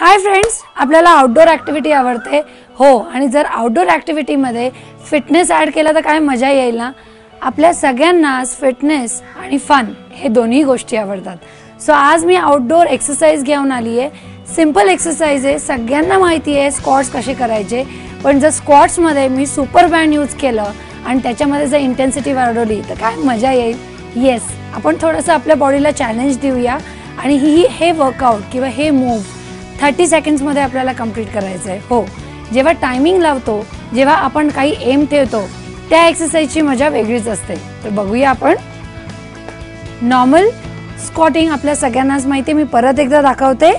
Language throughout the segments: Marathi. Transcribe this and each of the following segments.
हाय फ्रेंड्स, आपल्याला आउटडोर ॲक्टिव्हिटी आवडते हो. आणि जर आउटडोर ॲक्टिव्हिटीमध्ये फिटनेस ॲड केला तर काय मजा येईल ना. आपल्या सगळ्यांनाच फिटनेस आणि फन हे दोन्ही गोष्टी आवडतात. सो आज मी आउटडोर एक्सरसाइज घेऊन आली आहे. सिंपल एक्सरसाइज आहे, सगळ्यांना माहिती आहे स्क्वॉट्स कसे करायचे. पण जर स्क्वॉट्समध्ये मी सुपर बँड यूज केलं आणि त्याच्यामध्ये जर इंटेन्सिटी वाढवली तर काय मजा येईल. येस, आपण थोडंसं आपल्या बॉडीला चॅलेंज देऊया आणि हे वर्कआउट किंवा हे मूव्ह 30 सेकंड्समध्ये आपल्याला कंप्लीट करायचं आहे हो. जेव्हा टायमिंग लावतो, जेव्हा आपण काही एम ठेवतो, त्या एक्सरसाइजची मजा वेगळीच असते. तर बघूया आपण. नॉर्मल स्क्वॉटिंग आपल्या सगळ्यांनाच माहिती आहे. मी परत एकदा दाखवते.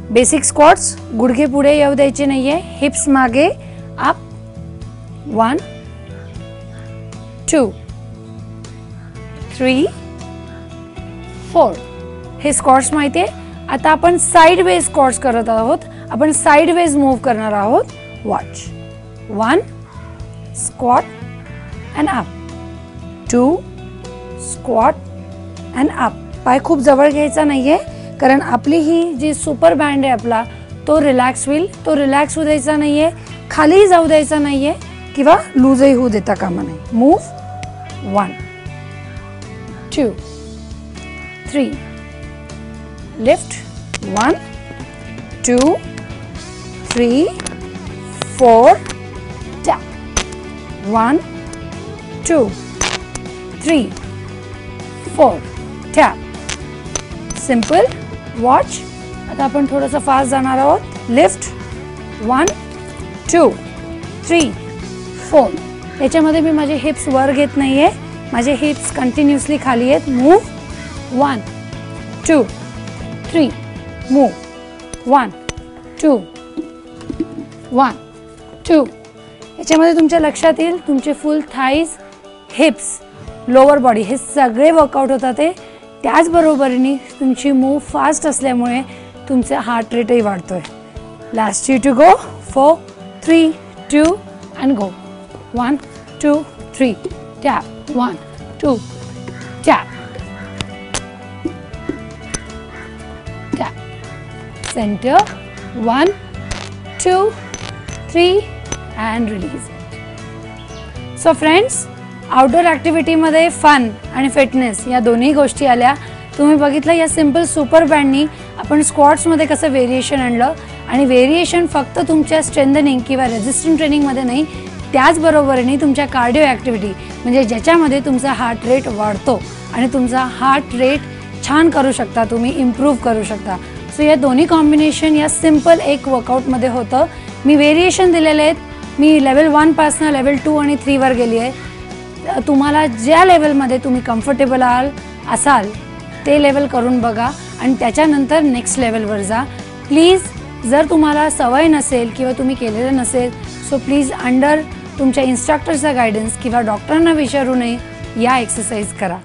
बेसिक स्क्वॉट्स, गुडघे पुढे येऊ द्यायचे नाहीये, हिप्स मागे अप. 1 2 3 4. हे स्क्वॉट्स माहिती आहे. आता आपण साइडवेज स्क्वॉट्स करत आहोत. आपण साइडवेज मूव्ह करणार आहोत. Watch. 1 squat and up, 2 squat and up. पाय खूप जवळ घ्यायचा नाहीये, कारण आपली ही जी सुपर बँड आहे आपला, तो रिलॅक्स होईल. तो रिलॅक्स होऊ द्यायचा नाहीये, खालीही जाऊ द्यायचा नाहीये किंवा लूजही होऊ देता कामा नाही. Move. 1 2 3 lift. 1 2 3 4 tap. 1 2 3 4 tap. Simple. Watch. आता आपण थोडंसं फास्ट जाणार आहोत. लिफ्ट. 1 2 3 4. याच्यामध्ये मी माझे हिप्स वर घेत नाहीये, माझे हिप्स कंटिन्युअसली खाली आहेत. मूव्ह. 1 2 3 मूव्ह. 1 2 1 2. याच्यामध्ये तुमच्या लक्षात येईल तुमचे फुल थाईज, हिप्स, लोअर बॉडी हे सगळे वर्कआउट होतात. ते त्याचबरोबरीने तुमची मूव्ह फास्ट असल्यामुळे तुमचा हार्ट रेटही वाढतोय. Last you to go. 4 3 2 and go. 1 2 3 tap. 1 2 tap. Center. 1 2 3 and release. So friends, outdoor ॲक्टिव्हिटीमध्ये फन आणि फिटनेस या दोन्ही गोष्टी आल्या. तुम्ही बघितलं या सिंपल सुपर बँडनी आपण स्क्वॉट्समध्ये कसं व्हेरिएशन आणलं. आणि व्हेरिएशन फक्त तुमच्या स्ट्रेंथनिंग किंवा रेझिस्टंट ट्रेनिंगमध्ये नाही, त्याचबरोबरीने तुमच्या कार्डिओ ॲक्टिव्हिटी म्हणजे ज्याच्यामध्ये तुमचा हार्ट रेट वाढतो आणि तुमचा हार्ट रेट छान करू शकता, तुम्ही इम्प्रूव्ह करू शकता. सो या दोन्ही कॉम्बिनेशन या सिंपल एक वर्कआउटमध्ये होतं. मी व्हेरिएशन दिलेले आहेत. मी लेवल 1 पासून लेवल 2 आणि 3 वर गेली आहे. तुम्हाला ज्या लेवलमध्ये तुम्ही कम्फर्टेबल असाल ते लेवल करून बघा आणि त्याच्यानंतर नेक्स्ट लेवलवर जा. प्लीज जर तुम्हाला सवय नसेल किंवा तुम्ही केलेलं नसेल, सो प्लीज अंडर तुमच्या इन्स्ट्रक्टरचा गायडन्स किंवा डॉक्टरांना विचारूनही या एक्सरसाइज करा.